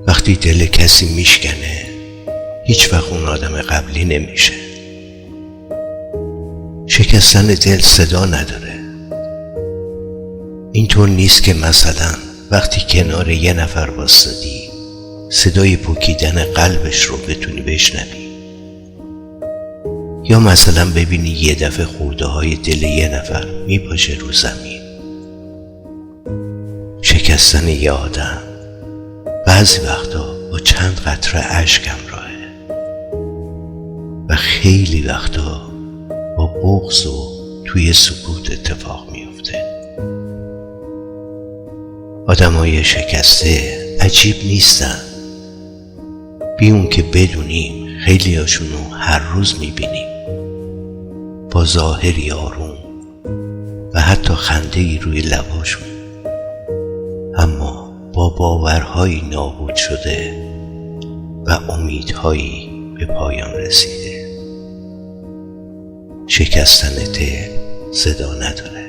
وقتی دل کسی میشکنه هیچ وقت اون آدم قبلی نمیشه. شکستن دل صدا نداره. اینطور نیست که مثلا وقتی کنار یه نفر واسطی صدای پوکیدن قلبش رو بتونی بشنوی، یا مثلا ببینی یه دفعه خورده های دل یه نفر میپاشه رو زمین. شکستن یه آدم بعضی وقتا با چند قطره اشک همراهه و خیلی وقتا با بغض و توی سکوت اتفاق میفته. آدمای شکسته عجیب نیستن، بی اون که بدونیم خیلی هاشونو هر روز میبینیم با ظاهری آروم و حتی خنده‌ای روی لباشون، اما با باورهایی نابود شده و امیدهایی به پایان رسیده. شکستن دل صدا نداره.